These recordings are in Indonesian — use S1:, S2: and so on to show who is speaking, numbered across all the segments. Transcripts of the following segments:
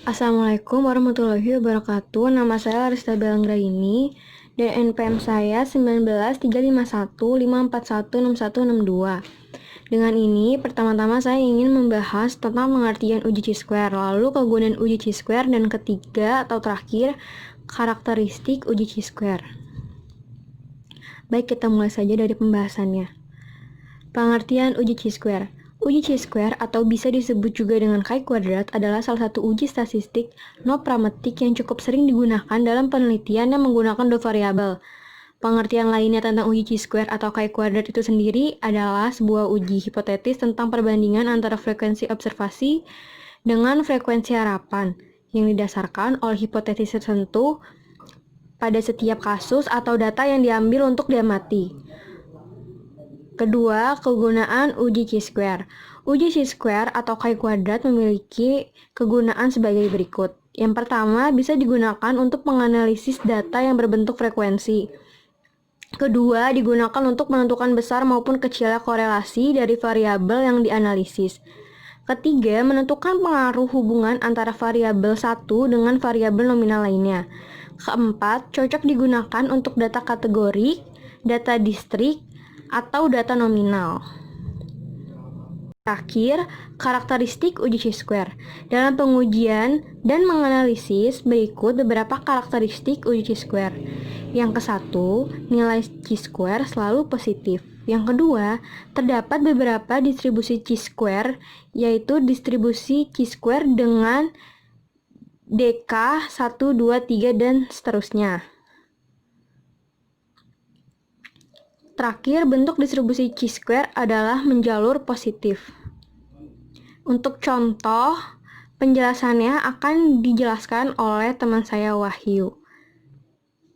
S1: Assalamualaikum warahmatullahi wabarakatuh. Nama saya Larista Belanggraini dan NPM saya 1935154166162. Dengan ini, pertama-tama saya ingin membahas tentang pengertian uji chi-square, lalu kegunaan uji chi-square, dan ketiga atau terakhir, karakteristik uji chi-square. Baik, kita mulai saja dari pembahasannya. Pengertian uji chi-square. Uji chi-square atau bisa disebut juga dengan chi-kuadrat adalah salah satu uji statistik no-pragmatik yang cukup sering digunakan dalam penelitian yang menggunakan dua variabel. Pengertian lainnya tentang uji chi-square atau chi-kuadrat itu sendiri adalah sebuah uji hipotetis tentang perbandingan antara frekuensi observasi dengan frekuensi harapan yang didasarkan oleh hipotesis tertentu pada setiap kasus atau data yang diambil untuk diamati. Kedua, kegunaan uji chi-square. Uji chi-square atau chi-kuadrat memiliki kegunaan sebagai berikut. Yang pertama, bisa digunakan untuk menganalisis data yang berbentuk frekuensi. Kedua, digunakan untuk menentukan besar maupun kecilnya korelasi dari variabel yang dianalisis. Ketiga, menentukan pengaruh hubungan antara variabel satu dengan variabel nominal lainnya. Keempat, cocok digunakan untuk data kategori, data distrik, atau data nominal. Terakhir, karakteristik uji chi-square. Dalam pengujian dan menganalisis berikut beberapa karakteristik uji chi-square. Yang ke-1, nilai chi-square selalu positif. Yang kedua, terdapat beberapa distribusi chi-square, yaitu distribusi chi-square dengan DK 1, 2, 3, dan seterusnya. Terakhir, bentuk distribusi chi-square adalah menjalur positif. Untuk contoh, penjelasannya akan dijelaskan oleh teman saya Wahyu.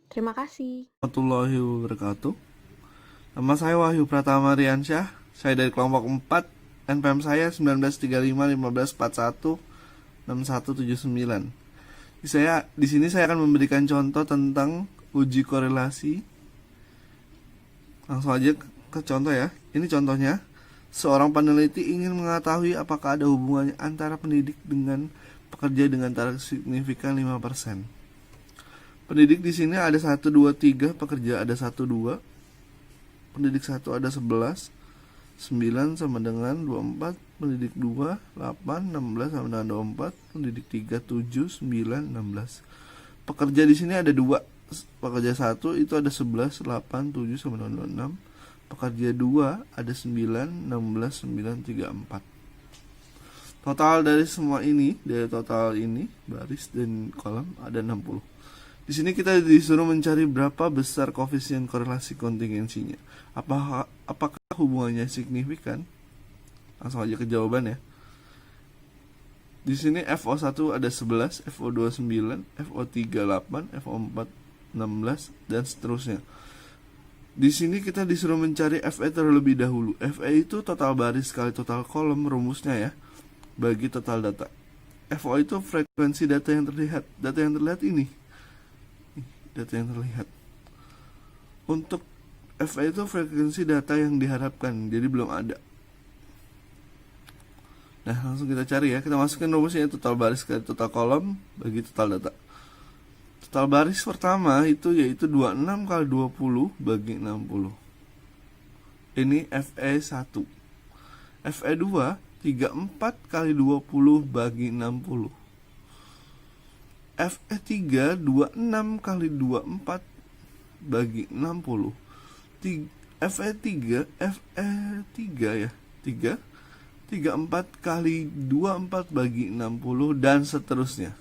S1: Terima kasih.
S2: Warahmatullahi wabarakatuh. Nama saya Wahyu Pratama Riansyah. Saya dari kelompok 4. NPM saya 193515416179. Di sini saya akan memberikan contoh tentang uji korelasi. Langsung aja ke contoh ya. Ini contohnya. Seorang peneliti ingin mengetahui apakah ada hubungannya antara pendidik dengan pekerja dengan taraf signifikan 5%. Pendidik di sini ada 1, 2, 3, pekerja ada 1, 2. Pendidik 1 ada 11. 9 sama dengan 24. Pendidik 2, 8, 16 sama dengan 24. Pendidik 3, 7, 9, 16. Pekerja di sini ada 2. Pekerja 1 itu ada 11, 8, 7 sama dengan 26. Pekerja 2 ada 9, 16, 9, 3, 4. Total dari semua ini, dari total ini, baris dan kolom ada 60. Di sini kita disuruh mencari berapa besar koefisien korelasi kontingensinya. Apakah hubungannya signifikan? Langsung aja ke jawaban ya. Di sini FO1 ada 11, FO2 9, FO3 8, FO4 16 dan seterusnya. Di sini kita disuruh mencari FE terlebih dahulu. FE itu total baris kali total kolom, rumusnya ya, bagi total data. FO itu frekuensi data yang terlihat. Data yang terlihat ini. Data yang terlihat. Untuk FE itu frekuensi data yang diharapkan, jadi belum ada. Nah, langsung kita cari ya. Kita masukin rumusnya, total baris kali total kolom bagi total data. Total baris pertama itu yaitu 26 kali 20 bagi 60. Ini FE1. FE2 34 kali 20 bagi 60. FE3 26 kali 24 bagi 60. FE3 ya. 3 34 kali 24 bagi 60 dan seterusnya.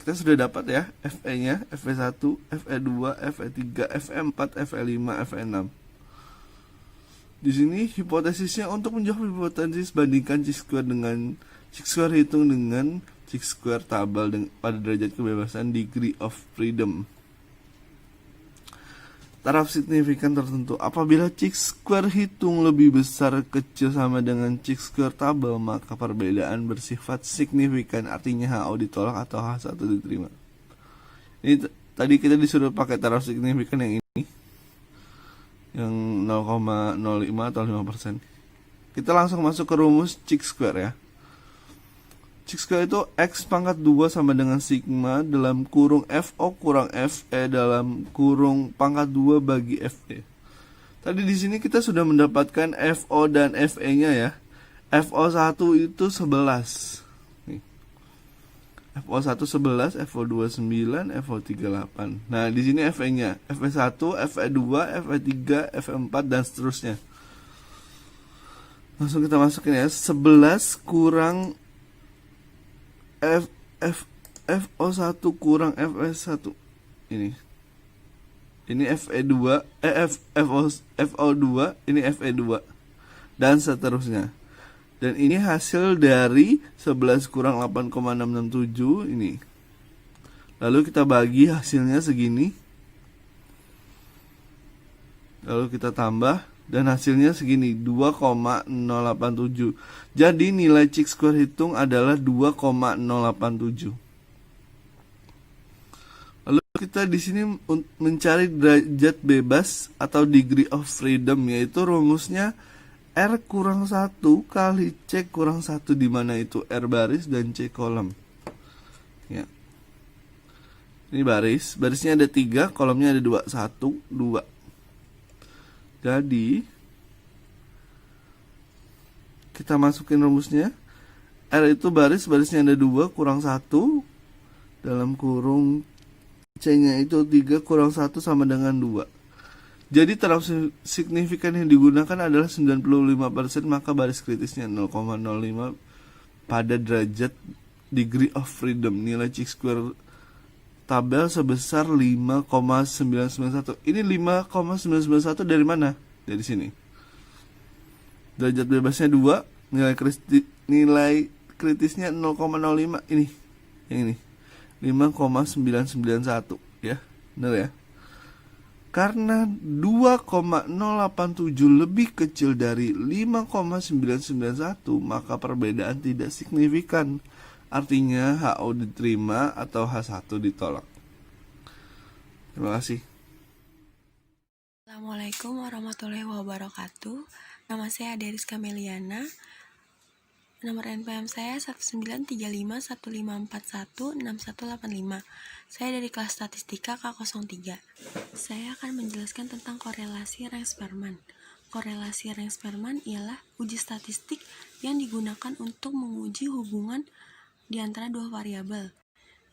S2: Kita sudah dapat ya FE-nya, FE1, FE2, FE3, FE4, FE5, FE6. Di sini hipotesisnya untuk menjawab hipotesis bandingkan chi-square dengan chi-square hitung dengan chi-square tabel pada derajat kebebasan degree of freedom. Taraf signifikan tertentu. Apabila chi-square hitung lebih besar kecil sama dengan chi-square tabel, maka perbedaan bersifat signifikan, artinya HO ditolak atau H1 diterima. Ini tadi kita disuruh pakai taraf signifikan yang ini, yang 0,05 atau 5%. Kita langsung masuk ke rumus chi-square ya. Check square itu X pangkat 2 sama dengan sigma dalam kurung FO kurang FE dalam kurung pangkat 2 bagi FE. Tadi di sini kita sudah mendapatkan FO dan FE-nya ya. FO1 itu 11. Nih. FO1 11, FO2 9, FO3 8. Nah, di sini FE-nya. FE1, FE2, FE3, FE4 dan seterusnya. Langsung kita masukin ya. 11 kurang FO1 kurang FE1. Ini FE2, FO2, ini FE2 dan seterusnya. Dan ini hasil dari 11 kurang 8,667 ini. Lalu kita bagi hasilnya segini. Lalu kita tambah dan hasilnya segini 2,087. Jadi nilai check square hitung adalah 2,087. Lalu kita di sini mencari derajat bebas atau degree of freedom, yaitu rumusnya R kurang 1 kali C kurang 1, di mana itu R baris dan C kolom. Ya. Ini barisnya ada 3, kolomnya ada 2, 1, 2. Jadi kita masukin rumusnya. R itu barisnya ada 2 kurang 1 dalam kurung C-nya itu 3 kurang 1 sama dengan 2. Jadi term signifikan yang digunakan adalah 95%, maka baris kritisnya 0,05 pada derajat degree of freedom. Nilai check square tabel sebesar 5,991. Ini 5,991 dari mana? Dari sini. Derajat bebasnya 2, nilai kritisnya 0,05, ini. Yang ini. 5,991 ya. Benar ya? Karena 2,087 lebih kecil dari 5,991, maka perbedaan tidak signifikan. Artinya HO diterima atau H1 ditolak. Terima kasih.
S3: Assalamualaikum warahmatullahi wabarakatuh. Nama saya Deriska Meliana. Nomor NPM saya 193515416185. Saya dari kelas statistika K03. Saya akan menjelaskan tentang korelasi Range-Spearman. Korelasi Range-Spearman ialah uji statistik yang digunakan untuk menguji hubungan di antara dua variabel,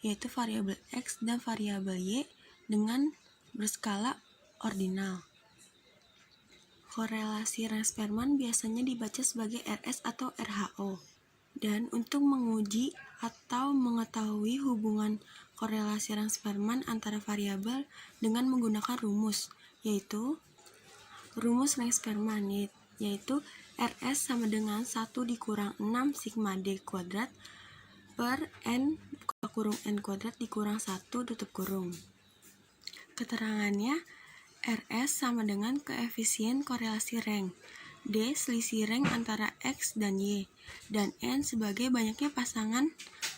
S3: yaitu variabel X dan variabel Y dengan berskala ordinal. Korelasi Range-Spearman biasanya dibaca sebagai RS atau RHO. Dan untuk menguji atau mengetahui hubungan korelasi Range-Spearman antara variabel dengan menggunakan rumus, yaitu rumus Range-Spearman, yaitu RS sama dengan 1 dikurang 6 sigma D kuadrat per N buka kurung N kuadrat dikurang 1 tutup kurung. Keterangannya, RS sama dengan koefisien korelasi rank, D selisih rank antara X dan Y, dan N sebagai banyaknya pasangan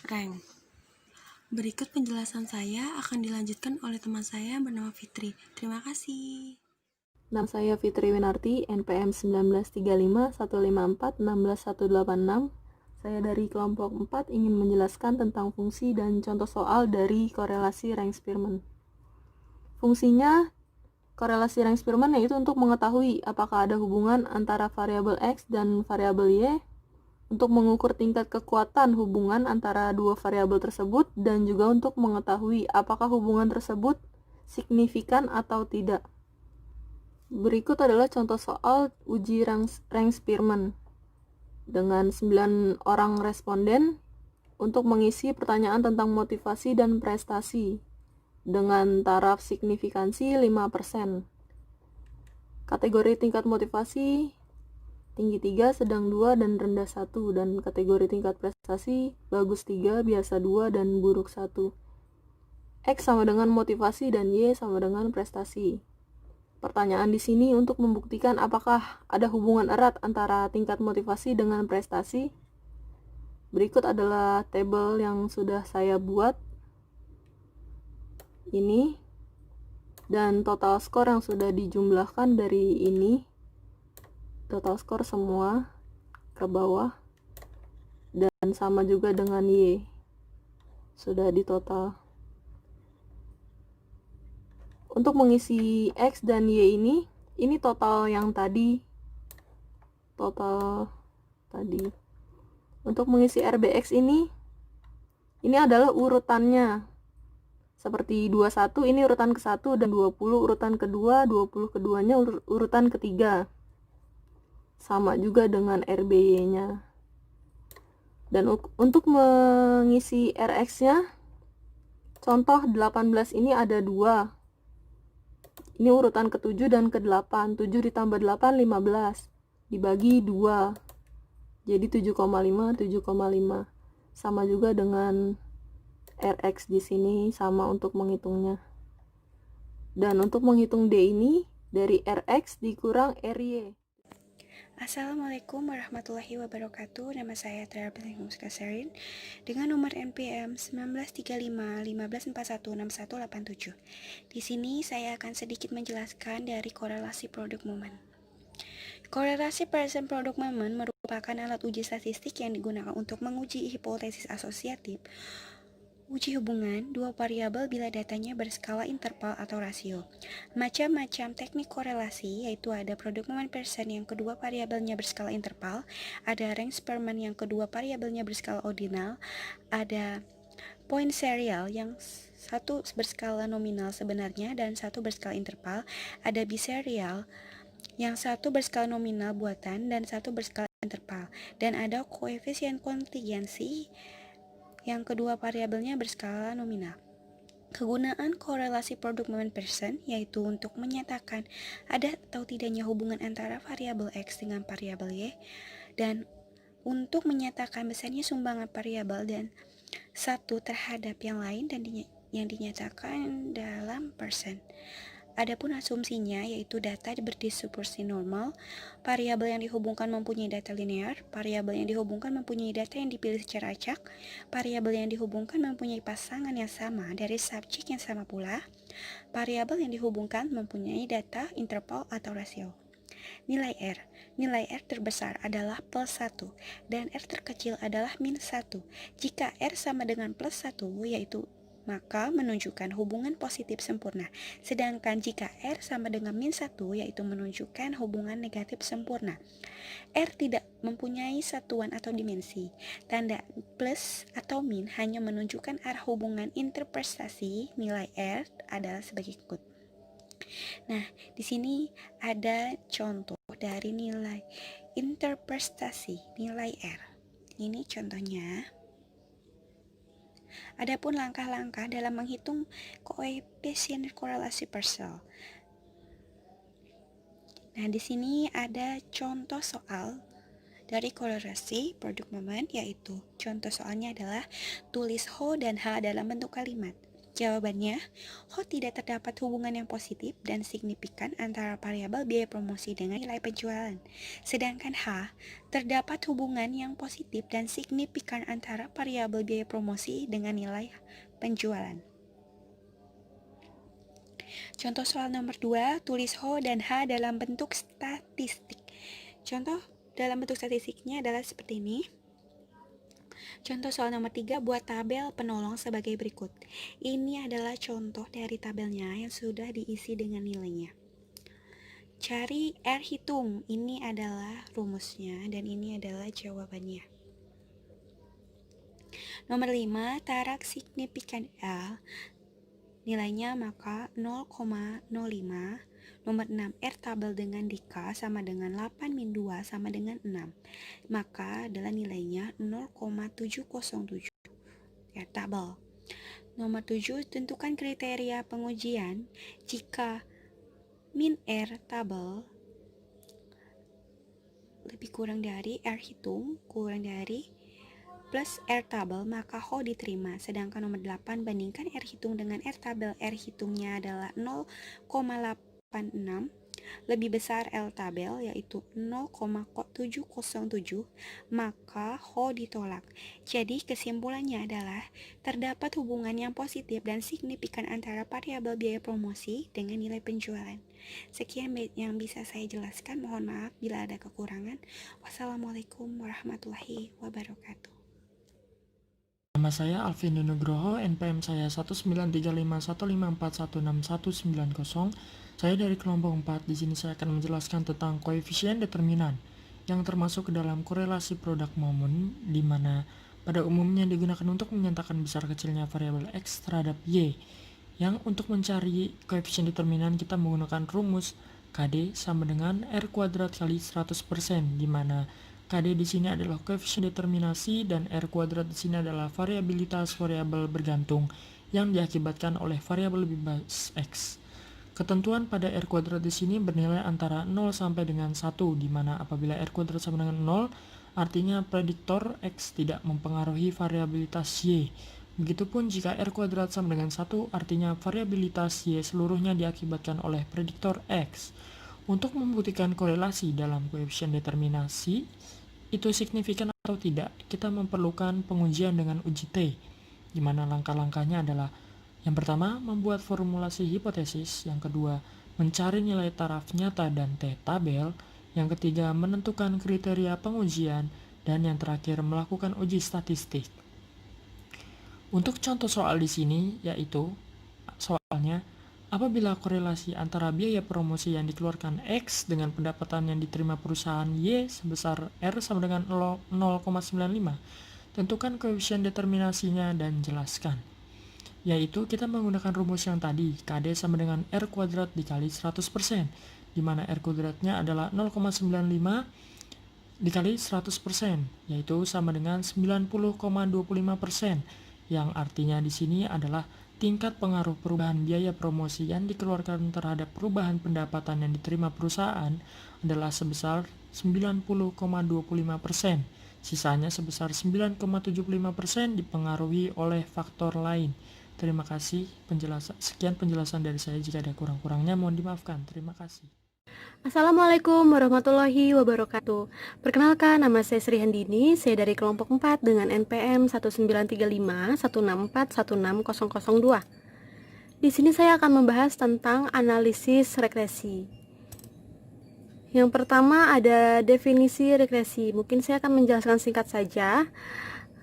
S3: rank. Berikut penjelasan saya akan dilanjutkan oleh teman saya bernama Fitri. Terima kasih.
S1: Nama saya Fitri Winarti, NPM 193515416186. Saya dari kelompok 4 ingin menjelaskan tentang fungsi dan contoh soal dari korelasi Range-Spearman. Fungsinya korelasi Range-Spearman yaitu untuk mengetahui apakah ada hubungan antara variabel X dan variabel Y, untuk mengukur tingkat kekuatan hubungan antara dua variabel tersebut, dan juga untuk mengetahui apakah hubungan tersebut signifikan atau tidak. Berikut adalah contoh soal uji Range-Spearman dengan 9 orang responden untuk mengisi pertanyaan tentang motivasi dan prestasi dengan taraf signifikansi 5%. Kategori tingkat motivasi tinggi 3, sedang 2, dan rendah 1, dan kategori tingkat prestasi bagus 3, biasa 2, dan buruk 1. X sama dengan motivasi dan Y sama dengan prestasi. Pertanyaan di sini untuk membuktikan apakah ada hubungan erat antara tingkat motivasi dengan prestasi. Berikut adalah tabel yang sudah saya buat. Ini dan total skor yang sudah dijumlahkan dari ini, total skor semua ke bawah, dan
S4: dan sama juga dengan Y. Sudah di total. Untuk mengisi X dan Y ini total yang tadi. Total tadi. Untuk mengisi RBX ini adalah urutannya. Seperti 21 ini urutan ke-1 dan 20 urutan kedua, 20 keduanya urutan ketiga. Sama juga dengan RBY-nya. Dan untuk mengisi RX-nya, contoh 18 ini ada 2. Ini urutan ke-7 dan ke-8. 7 ditambah 8, 15. Dibagi 2. Jadi 7,5, 7,5. Sama juga dengan RX di sini, sama untuk menghitungnya. Dan untuk menghitung D ini, dari RX dikurang RY.
S5: Assalamualaikum warahmatullahi wabarakatuh. Nama saya Tera Bingung Skaserin dengan nomor NPM 1935 15416187. Di sini saya akan sedikit menjelaskan dari korelasi produk momen. Korelasi person product moment merupakan alat uji statistik yang digunakan untuk menguji hipotesis asosiatif uji hubungan dua variabel bila datanya berskala interval atau rasio. Macam-macam teknik korelasi yaitu ada produk moment percent yang kedua variabelnya berskala interval, ada range Spearman yang kedua variabelnya berskala ordinal, ada point serial yang satu berskala nominal sebenarnya dan satu berskala interval, ada biserial yang satu berskala nominal buatan dan satu berskala interval, dan ada koefisien kontingensi yang kedua variabelnya berskala nominal. Kegunaan korelasi produk moment percent yaitu untuk menyatakan ada atau tidaknya hubungan antara variabel X dengan variabel Y, dan untuk menyatakan besarnya sumbangan variabel dan satu terhadap yang lain dan yang dinyatakan dalam persen. Adapun asumsinya yaitu data berdistribusi normal, variabel yang dihubungkan mempunyai data linear, variabel yang dihubungkan mempunyai data yang dipilih secara acak, variabel yang dihubungkan mempunyai pasangan yang sama dari subjek yang sama pula, variabel yang dihubungkan mempunyai data interval atau rasio. Nilai R terbesar adalah plus 1 dan R terkecil adalah min 1. Jika R sama dengan plus 1 yaitu maka menunjukkan hubungan positif sempurna. Sedangkan jika R sama dengan min 1 yaitu menunjukkan hubungan negatif sempurna. R tidak mempunyai satuan atau dimensi. Tanda plus atau min hanya menunjukkan arah hubungan interpretasi nilai R adalah sebagai ikut. Nah, di sini ada contoh dari nilai interpretasi nilai R. Ini contohnya. Adapun langkah-langkah dalam menghitung koefisien korelasi Purcell. Nah, di sini ada contoh soal dari korelasi produk moment, yaitu contoh soalnya adalah tulis H dan H dalam bentuk kalimat. Jawabannya, H tidak terdapat hubungan yang positif dan signifikan antara variabel biaya promosi dengan nilai penjualan. Sedangkan H terdapat hubungan yang positif dan signifikan antara variabel biaya promosi dengan nilai penjualan. Contoh soal nomor 2, tulis H dan H dalam bentuk statistik. Contoh dalam bentuk statistiknya adalah seperti ini. Contoh soal nomor 3, buat tabel penolong sebagai berikut. Ini adalah contoh dari tabelnya yang sudah diisi dengan nilainya. Cari R hitung, ini adalah rumusnya dan ini adalah jawabannya. Nomor 5, tarak signifikan L, nilainya maka 0,05. Nomor 6, R tabel dengan dika sama dengan 8 min 2 sama dengan 6. Maka adalah nilainya 0,707. R tabel. Nomor 7, tentukan kriteria pengujian jika min R tabel lebih kurang dari R hitung kurang dari plus R tabel, maka H diterima. Sedangkan nomor 8, bandingkan R hitung dengan R tabel. R hitungnya adalah 0,86, lebih besar L tabel yaitu 0,707, maka H ditolak. Jadi kesimpulannya adalah terdapat hubungan yang positif dan signifikan antara variabel biaya promosi dengan nilai penjualan. Sekian yang bisa saya jelaskan, mohon maaf bila ada kekurangan. Wassalamualaikum warahmatullahi wabarakatuh.
S6: Nama saya Alvin Nugroho, NPM saya 19351541619. Saya dari kelompok 4. Di sini saya akan menjelaskan tentang koefisien determinan yang termasuk ke dalam korelasi produk momen, di mana pada umumnya digunakan untuk menyatakan besar kecilnya variabel X terhadap Y. Yang untuk mencari koefisien determinan kita menggunakan rumus KD sama dengan R kuadrat kali 100%, di mana KD di sini adalah koefisien determinasi dan R kuadrat di sini adalah variabilitas variabel bergantung yang diakibatkan oleh variabel bebas X. Ketentuan pada R kuadrat di sini bernilai antara 0 sampai dengan 1, di mana apabila R kuadrat sama dengan 0, artinya prediktor X tidak mempengaruhi variabilitas Y. Begitupun jika R kuadrat sama dengan 1, artinya variabilitas Y seluruhnya diakibatkan oleh prediktor X. Untuk membuktikan korelasi dalam koefisien determinasi, itu signifikan atau tidak, kita memerlukan pengujian dengan uji T, di mana langkah-langkahnya adalah yang pertama, membuat formulasi hipotesis, yang kedua, mencari nilai taraf nyata dan T tabel, yang ketiga, menentukan kriteria pengujian, dan yang terakhir, melakukan uji statistik. Untuk contoh soal di sini, yaitu soalnya, apabila korelasi antara biaya promosi yang dikeluarkan X dengan pendapatan yang diterima perusahaan Y sebesar R sama dengan 0,95, tentukan koefisien determinasinya dan jelaskan. Yaitu kita menggunakan rumus yang tadi, KD sama dengan R kuadrat dikali 100%, di mana R kuadratnya adalah 0,95 dikali 100%, yaitu sama dengan 90,25%, yang artinya di sini adalah tingkat pengaruh perubahan biaya promosi yang dikeluarkan terhadap perubahan pendapatan yang diterima perusahaan adalah sebesar 90,25%. Sisanya sebesar 9,75% dipengaruhi oleh faktor lain. Terima kasih sekian penjelasan dari saya. Jika ada kurang-kurangnya mohon dimaafkan. Terima kasih.
S7: Assalamualaikum warahmatullahi wabarakatuh. Perkenalkan, nama saya Sri Handini. Saya dari kelompok 4 dengan NPM 1935164160002. Di sini saya akan membahas tentang analisis regresi. Yang pertama ada definisi regresi. Mungkin saya akan menjelaskan singkat saja.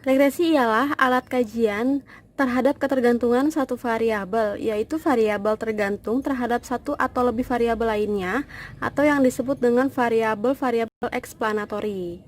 S7: Regresi ialah alat kajian terhadap ketergantungan satu variabel, yaitu variabel tergantung terhadap satu atau lebih variabel lainnya, atau yang disebut dengan variabel-variabel eksplanatori.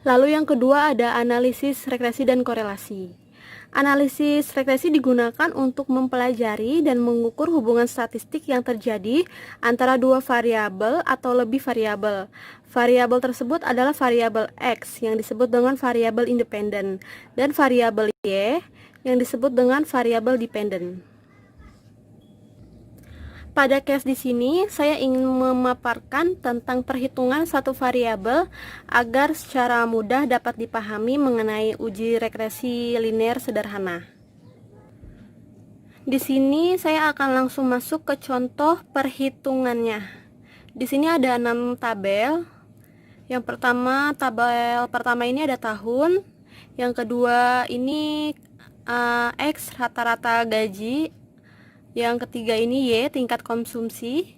S7: Lalu yang kedua ada analisis regresi dan korelasi. Analisis regresi digunakan untuk mempelajari dan mengukur hubungan statistik yang terjadi antara dua variabel atau lebih variabel. Variabel tersebut adalah variabel X yang disebut dengan variabel independen dan variabel Y yang disebut dengan variabel dependen. Pada case di sini saya ingin memaparkan tentang perhitungan satu variabel agar secara mudah dapat dipahami mengenai uji regresi linear sederhana. Di sini saya akan langsung masuk ke contoh perhitungannya. Di sini ada 6 tabel. Yang pertama, tabel pertama ini ada tahun. Yang kedua ini X rata-rata gaji. Yang ketiga ini Y tingkat konsumsi.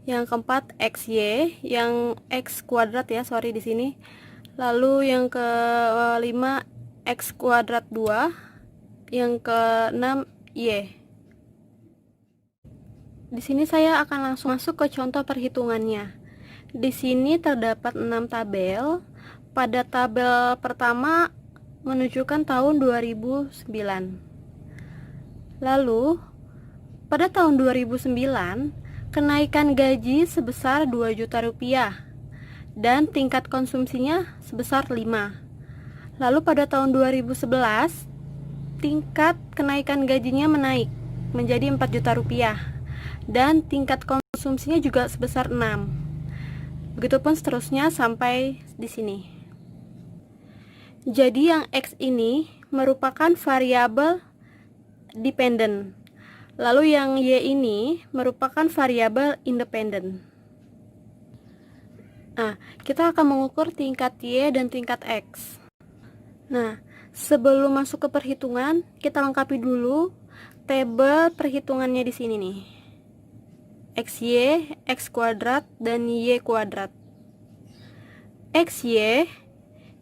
S7: Yang keempat XY, yang X kuadrat ya, sorry di sini. Lalu yang kelima X kuadrat 2. Yang keenam Y. Di sini saya akan langsung masuk ke contoh perhitungannya. Di sini terdapat 6 tabel. Pada tabel pertama menunjukkan tahun 2009. Lalu pada tahun 2009, kenaikan gaji sebesar 2 juta rupiah dan tingkat konsumsinya sebesar 5. Lalu pada tahun 2011, tingkat kenaikan gajinya menaik menjadi 4 juta rupiah dan tingkat konsumsinya juga sebesar 6. Begitupun seterusnya sampai di sini. Jadi yang X ini merupakan variabel dependen. Lalu yang Y ini merupakan variabel independen. Nah, kita akan mengukur tingkat Y dan tingkat X. Nah, sebelum masuk ke perhitungan, kita lengkapi dulu tabel perhitungannya di sini nih. XY, X kuadrat, dan Y kuadrat. XY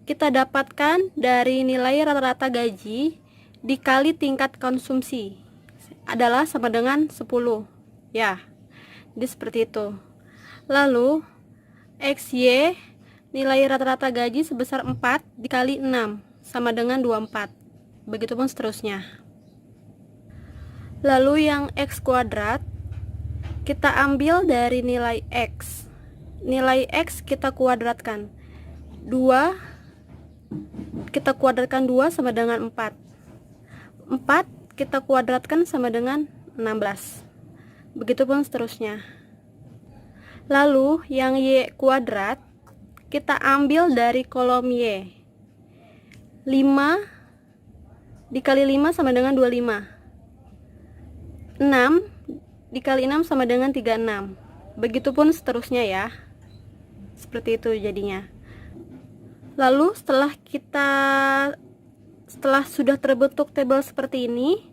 S7: kita dapatkan dari nilai rata-rata gaji dikali tingkat konsumsi adalah sama dengan 10. Ya, jadi seperti itu. Lalu XY nilai rata-rata gaji sebesar 4 dikali 6 sama dengan 24. Begitupun seterusnya. Lalu yang X kuadrat kita ambil dari nilai X. Nilai X kita kuadratkan. 2 kita kuadratkan 2 sama dengan 4. 4 kita kuadratkan sama dengan 16. Begitupun seterusnya. Lalu yang Y kuadrat kita ambil dari kolom Y. 5 dikali 5 sama dengan 25. 6 dikali 6 sama dengan 36. Begitupun seterusnya ya. Seperti itu jadinya. Lalu setelah sudah terbentuk tabel seperti ini,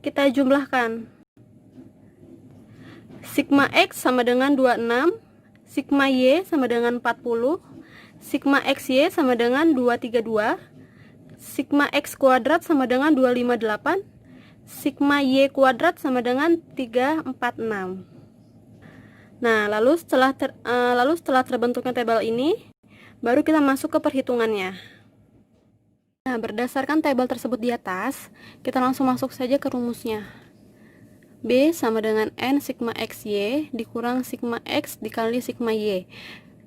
S7: kita jumlahkan. Sigma X sama dengan 26, sigma Y sama dengan 40, sigma XY sama dengan 232, sigma X kuadrat sama dengan 258, sigma Y kuadrat sama dengan 346. Nah, lalu setelah terbentuknya tabel ini, baru kita masuk ke perhitungannya. Nah, berdasarkan tabel tersebut di atas, kita langsung masuk saja ke rumusnya. B sama dengan N sigma XY dikurang sigma X dikali sigma Y.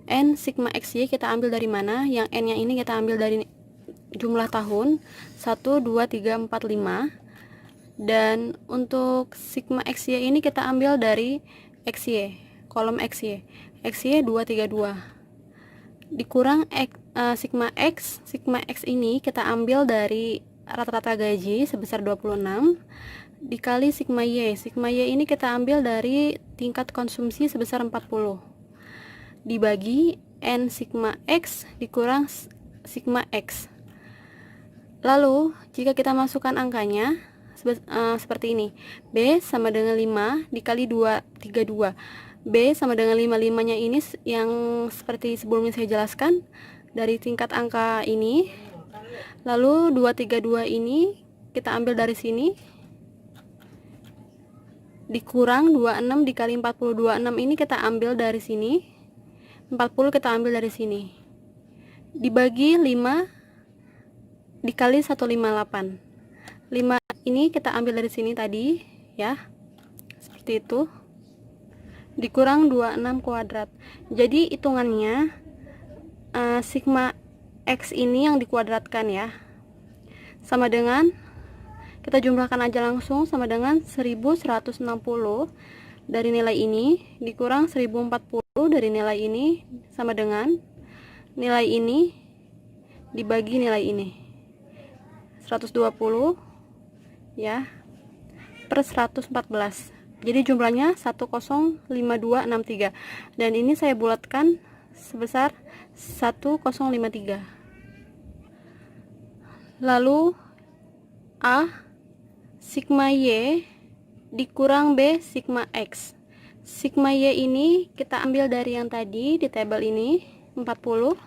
S7: N sigma XY kita ambil dari mana? Yang N-nya ini kita ambil dari jumlah tahun 1, 2, 3, 4, 5. Dan untuk sigma XY ini kita ambil dari XY, kolom XY. XY 232. Dikurang sigma X ini kita ambil dari rata-rata gaji sebesar 26 dikali sigma Y. Sigma Y ini kita ambil dari tingkat konsumsi sebesar 40 dibagi N sigma X dikurang sigma X. Lalu jika kita masukkan angkanya seperti ini. B sama dengan 5 dikali 232. B sama dengan 5 nya ini yang seperti sebelumnya saya jelaskan dari tingkat angka ini. Lalu 232 ini kita ambil dari sini dikurang 26 dikali 40. 26 ini kita ambil dari sini, 40 kita ambil dari sini, dibagi 5 dikali 158. 5 ini kita ambil dari sini tadi ya, seperti itu, dikurang 26 kuadrat. Jadi hitungannya sigma X ini yang dikuadratkan ya, sama dengan, kita jumlahkan aja langsung, sama dengan 1160 dari nilai ini dikurang 1040 dari nilai ini sama dengan nilai ini dibagi nilai ini 120 ya per 114. Jadi jumlahnya 105263 dan ini saya bulatkan sebesar 1053. Lalu A sigma Y dikurang B sigma X. Sigma Y ini kita ambil dari yang tadi di tabel ini 40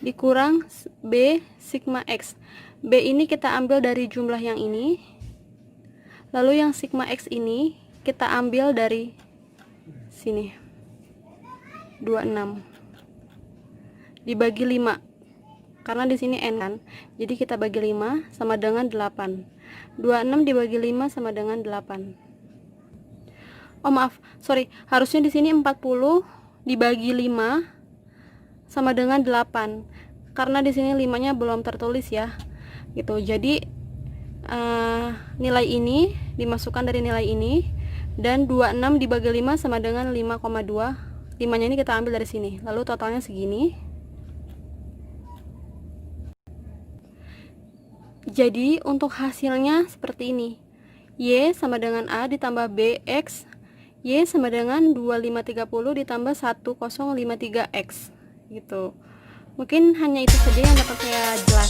S7: dikurang B sigma X. B ini kita ambil dari jumlah yang ini. Lalu yang sigma X ini kita ambil dari sini 26 dibagi 5 karena di sini N kan, jadi kita bagi 5 sama dengan 8. 26 dibagi 5 sama dengan 8. Oh maaf, sorry, harusnya di sini 40 dibagi 5 sama dengan 8 karena di sini 5-nya belum tertulis ya, gitu. Jadi nilai ini dimasukkan dari nilai ini dan 26 dibagi 5 sama dengan 5,2. 5-nya ini kita ambil dari sini, lalu totalnya segini. Jadi untuk hasilnya seperti ini. Y sama dengan A ditambah BX, Y sama dengan 2530 ditambah 1053X gitu. Mungkin hanya itu saja yang dapat saya jelaskan.